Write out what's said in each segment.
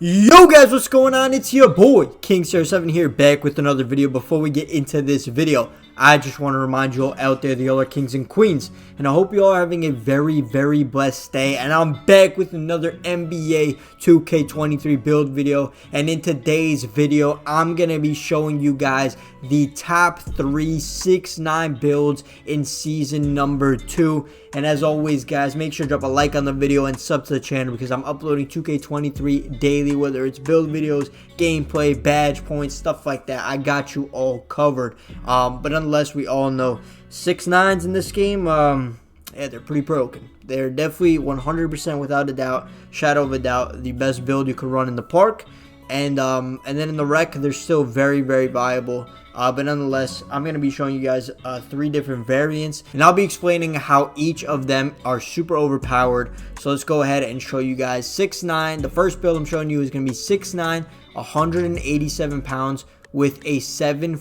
Yo guys, what's going on? It's your boy King07 here, back with another video. Before we get into this video, I just want to remind you all out there, the all are kings and queens, and I hope you all are having a very blessed day. And I'm back with another NBA 2K23 build video, and in today's video I'm gonna be showing you guys the top 3 6-9 builds in season number 2. And as always guys, make sure to drop a like on the video and sub to the channel, because I'm uploading 2K23 daily, whether it's build videos, gameplay, badge points, stuff like that. I got you all covered. But nonetheless, we all know 6-9s in this game, yeah, they're pretty broken. They're definitely 100% without a doubt, shadow of a doubt, the best build you could run in the park. And then in the rec, they're still very viable. But nonetheless, I'm going to be showing you guys 3 different variants, and I'll be explaining how each of them are super overpowered. So let's go ahead and show you guys 6'9". The first build I'm showing you is going to be 6'9", 187 pounds with a 7'7"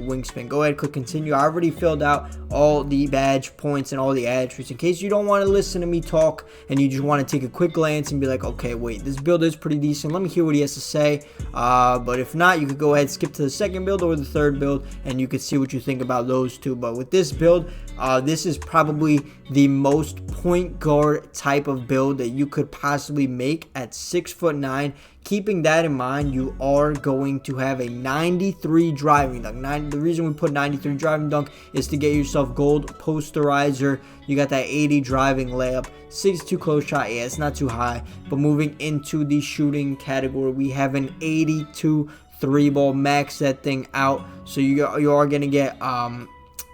wingspan. Go ahead, click continue. I already filled out all the badge points and all the attributes. In case you don't want to listen to me talk and you just want to take a quick glance and be like, okay, wait, this build is pretty decent, let me hear what he has to say. But if not, you could go ahead, skip to the second build or the third build, and you could see what you think about those two. But with this build, this is probably the most point guard type of build that you could possibly make at 6'9". Keeping that in mind, you are going to have a 93 driving dunk. The reason we put 93 driving dunk is to get yourself gold posterizer. You got that 80 driving layup, 62 close shot. Yeah, it's not too high. But moving into the shooting category, we have an 82 3-ball. Max that thing out. So you are going to get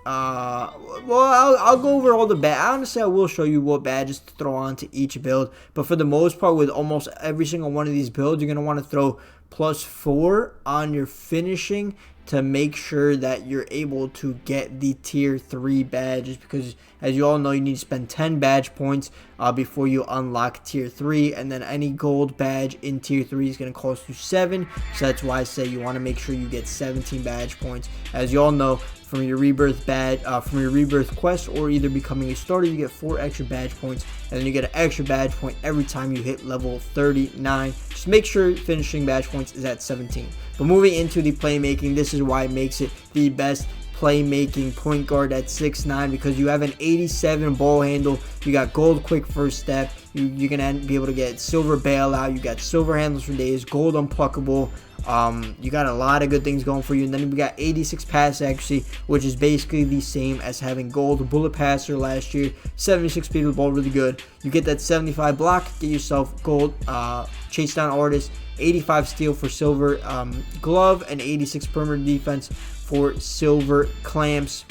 well, I'll go over all the honestly, I will show you what badges to throw on to each build, but for the most part, with almost every single one of these builds, you're going to want to throw +4 on your finishing to make sure that you're able to get the tier 3 badges, because as you all know, you need to spend 10 badge points before you unlock tier 3, and then any gold badge in tier 3 is going to cost you 7. So that's why I say you want to make sure you get 17 badge points. As you all know, from your rebirth badge, from your rebirth quest, or either becoming a starter, you get 4 extra badge points, and then you get an extra badge point every time you hit level 39. Just make sure finishing badge points is at 17. But moving into the playmaking, this is why it makes it the best playmaking point guard at 6'9", because you have an 87 ball handle, you got gold quick first step, you're gonna be able to get silver bailout, you got silver handles for days, gold unpluckable. You got a lot of good things going for you. And then we got 86 pass accuracy, which is basically the same as having gold bullet passer last year. 76 speed of the ball, really good. You get that 75 block, get yourself gold chase down artist, 85 steal for silver glove, and 86 perimeter defense for silver clamps.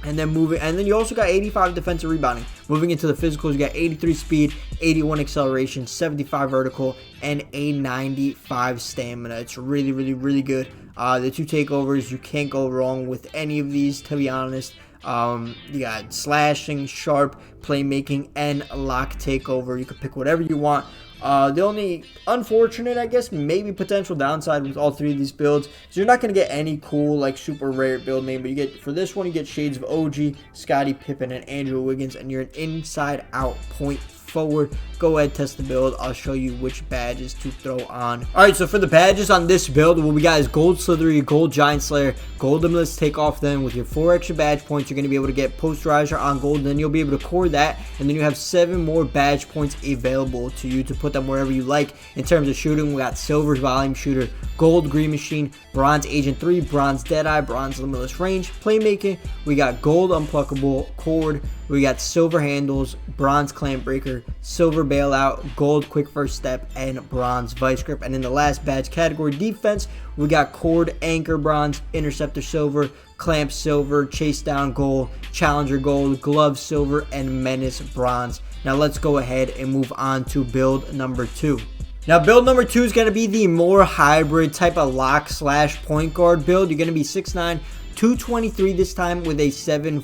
And then you also got 85 defensive rebounding. Moving into the physicals, you got 83 speed, 81 acceleration, 75 vertical, and a 95 stamina. It's really good. The 2 takeovers, you can't go wrong with any of these, to be honest. You got slashing, sharp, playmaking, and lock takeover. You can pick whatever you want. The only unfortunate, I guess, maybe potential downside with all 3 of these builds is you're not going to get any cool, like, super rare build name. But you get, for this one, you get shades of OG, Scottie Pippen, and Andrew Wiggins, and you're an inside-out point forward. Go ahead, test the build. I'll show you which badges to throw on. Alright, so for the badges on this build, what we got is gold slithery, gold giant slayer, gold limitless takeoff. Then with your 4 extra badge points, you're going to be able to get posterizer on gold, and then you'll be able to core that, and then you have 7 more badge points available to you to put them wherever you like. In terms of shooting, we got silver volume shooter, gold green machine, bronze agent 3, bronze deadeye, bronze limitless range. Playmaking, we got gold unpluckable cord, we got silver handles, bronze clamp breaker, silver bailout, gold quick first step, and bronze vice grip. And in the last badge category, defense, we got cord, anchor bronze, interceptor silver, clamp silver, chase down gold, challenger gold, glove silver, and menace bronze. Now let's go ahead and move on to build number 2. Now build number 2 is going to be the more hybrid type of lock slash point guard build. You're going to be 6'9", 223 this time with a 7'3"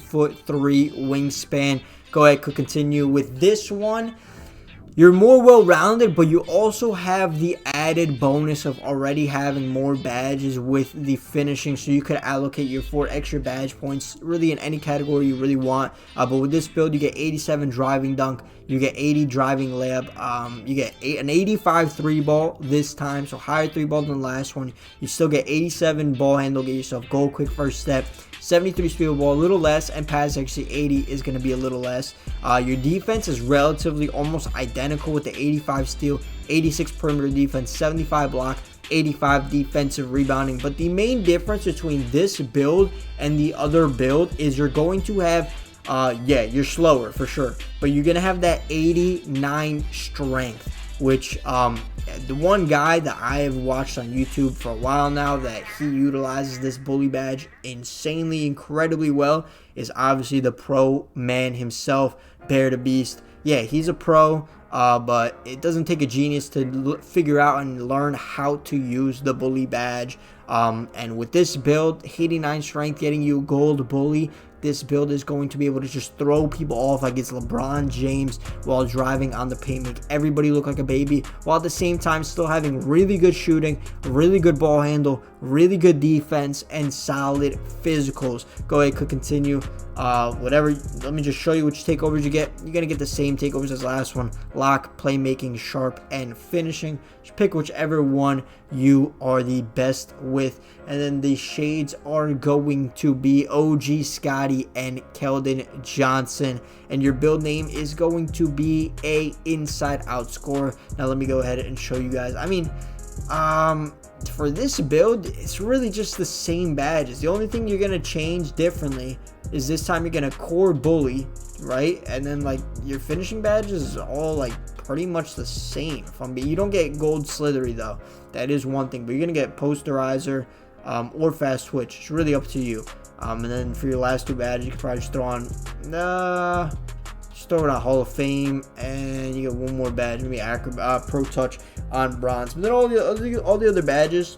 wingspan. Go ahead, click continue. With this one, you're more well-rounded, but you also have the added bonus of already having more badges with the finishing, so you could allocate your 4 extra badge points really in any category you really want. But with this build, you get 87 driving dunk, you get 80 driving layup, you get an 85 3 ball this time, so higher 3 ball than the last one. You still get 87 ball handle, get yourself goal quick first step, 73 speed ball, a little less, and pass accuracy 80 is going to be a little less. Your defense is relatively almost identical with the 85 steal, 86 perimeter defense, 75 block, 85 defensive rebounding. But the main difference between this build and the other build is you're going to have yeah, you're slower for sure, but you're gonna have that 89 strength, which the one guy that I have watched on YouTube for a while now that he utilizes this bully badge insanely, incredibly well is obviously the pro man himself, Bear the Beast. Yeah, he's a pro, but it doesn't take a genius to figure out and learn how to use the bully badge. And with this build, 89 strength getting you gold bully, this build is going to be able to just throw people off like it's LeBron James while driving on the paint, make everybody look like a baby, while at the same time still having really good shooting, really good ball handle, really good defense, and solid physicals. Go ahead, could continue. Whatever, let me just show you which takeovers you get. You're going to get the same takeovers as last one: lock, playmaking, sharp, and finishing. Just pick whichever one you are the best with. And then the shades are going to be OG Scotty and Keldon Johnson. And your build name is going to be a inside out scorer. Now let me go ahead and show you guys. I mean, for this build, it's really just the same badges. The only thing you're going to change differently is this time you're going to core bully, right? And then like your finishing badges is all like pretty much the same. You don't get gold slithery though. That is one thing, but you're going to get posterizer or fast twitch. It's really up to you. And then for your last 2 badges, you can probably just throw on just throw it on Hall of Fame, and you get one more badge, maybe Pro Touch on bronze. But then all the other badges,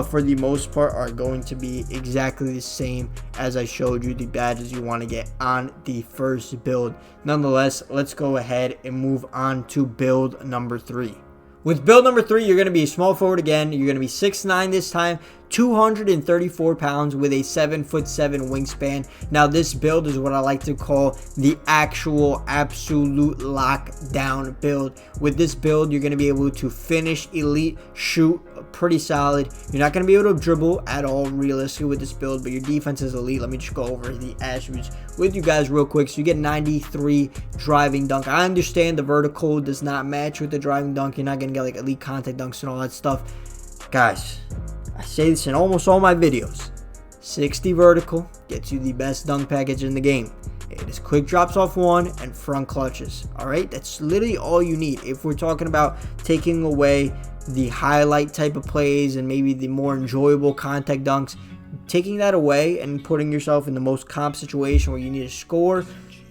for the most part, are going to be exactly the same as I showed you the badges you want to get on the first build. Nonetheless, let's go ahead and move on to build number 3. With build number 3, you're going to be a small forward again. You're going to be 6'9" this time, 234 pounds with a 7'7" wingspan. Now, this build is what I like to call the actual absolute lockdown build. With this build, you're going to be able to finish elite, shoot pretty solid. You're not going to be able to dribble at all realistically with this build, but your defense is elite. Let me just go over the attributes with you guys real quick. So you get 93 driving dunk. I understand the vertical does not match with the driving dunk. You're not going to get like elite contact dunks and all that stuff. Guys, I say this in almost all my videos. 60 vertical gets you the best dunk package in the game. It is quick drops off one and front clutches. Alright, that's literally all you need. If we're talking about taking away the highlight type of plays and maybe the more enjoyable contact dunks, taking that away and putting yourself in the most comp situation where you need to score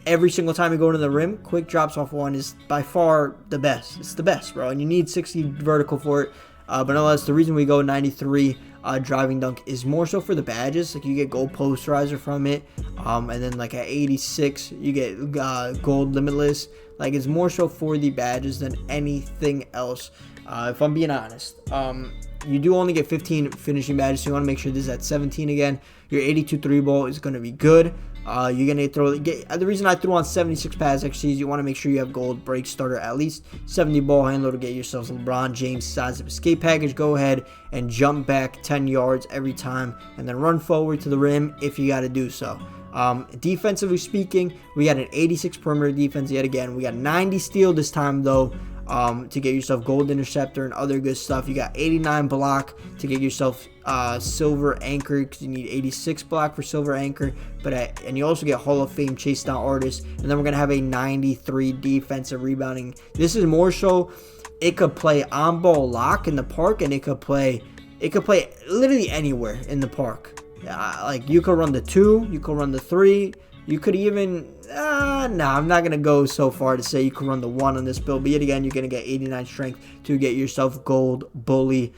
every single time you go to the rim, quick drops off one is by far the best. It's the best, bro, and you need 60 vertical for it. But nonetheless, the reason we go 93 driving dunk is more so for the badges. Like, you get gold posterizer from it, and then like at 86 you get gold limitless. Like, it's more so for the badges than anything else, if I'm being honest. You do only get 15 finishing badges, so you want to make sure this is at 17 again. Your 82 3 ball is going to be good. You're going to the reason I threw on 76 pass actually is you want to make sure you have gold break starter, at least 70 ball handler to get yourselves LeBron James size of escape package. Go ahead and jump back 10 yards every time, and then run forward to the rim if you got to do so. Defensively speaking, we got an 86 perimeter defense yet again. We got 90 steal this time though, to get yourself gold interceptor and other good stuff. You got 89 block to get yourself silver anchor, because you need 86 block for silver anchor. And you also get Hall of Fame chase down artist. And then we're gonna have a 93 defensive rebounding. This is more so it could play on ball lock in the park, and it could play literally anywhere in the park. Like, you could run the 2, you could run the 3, you could even nah, I'm not going to go so far to say you can run the 1 on this build, but yet again, you're going to get 89 strength to get yourself gold bully.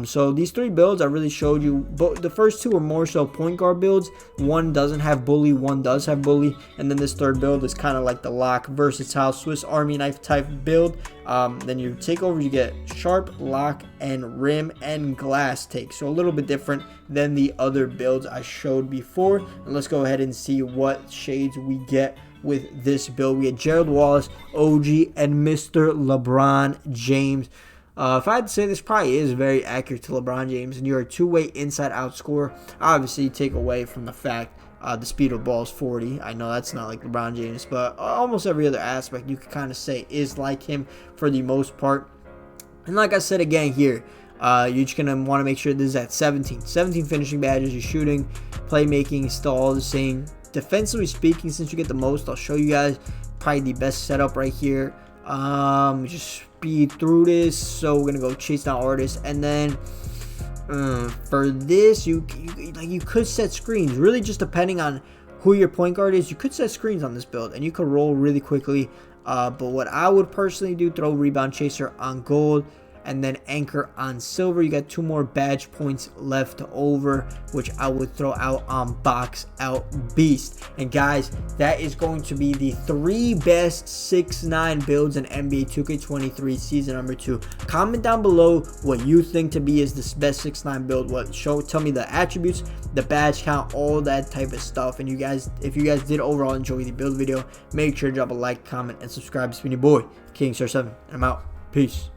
So these 3 builds I really showed you, but the first 2 are more so point guard builds. 1 doesn't have bully, 1 does have bully, and then this 3rd build is kind of like the lock, versatile Swiss Army knife type build. Then you take over, you get sharp, lock, and rim and glass take, so a little bit different than the other builds I showed before. And let's go ahead and see what shades we get with this build. We get Gerald Wallace, OG, and Mr. LeBron James. If I had to say, this probably is very accurate to LeBron James, and you're a 2-way inside-out scorer. Obviously, take away from the fact the speed of the ball is 40. I know that's not like LeBron James, but almost every other aspect you could kind of say is like him for the most part. And like I said again here, you're just going to want to make sure this is at 17. 17 finishing badges. Your shooting, playmaking is still all the same. Defensively speaking, since you get the most, I'll show you guys probably the best setup right here. Just speed through this. So we're gonna go chase down artists, and then for this, you could set screens. Really, just depending on who your point guard is, you could set screens on this build, and you could roll really quickly. But what I would personally do, throw rebound chaser on gold, and then anchor on silver. You got 2 more badge points left over, which I would throw out on box out beast. And guys, that is going to be the 3 best 6'9 builds in NBA 2K23 season number 2. Comment down below what you think to be is this best 6'9 build. Tell me the attributes, the badge count, all that type of stuff. And if you guys did overall enjoy the build video, make sure to drop a like, comment, and subscribe. It's been your boy King Star 7, and I'm out. Peace.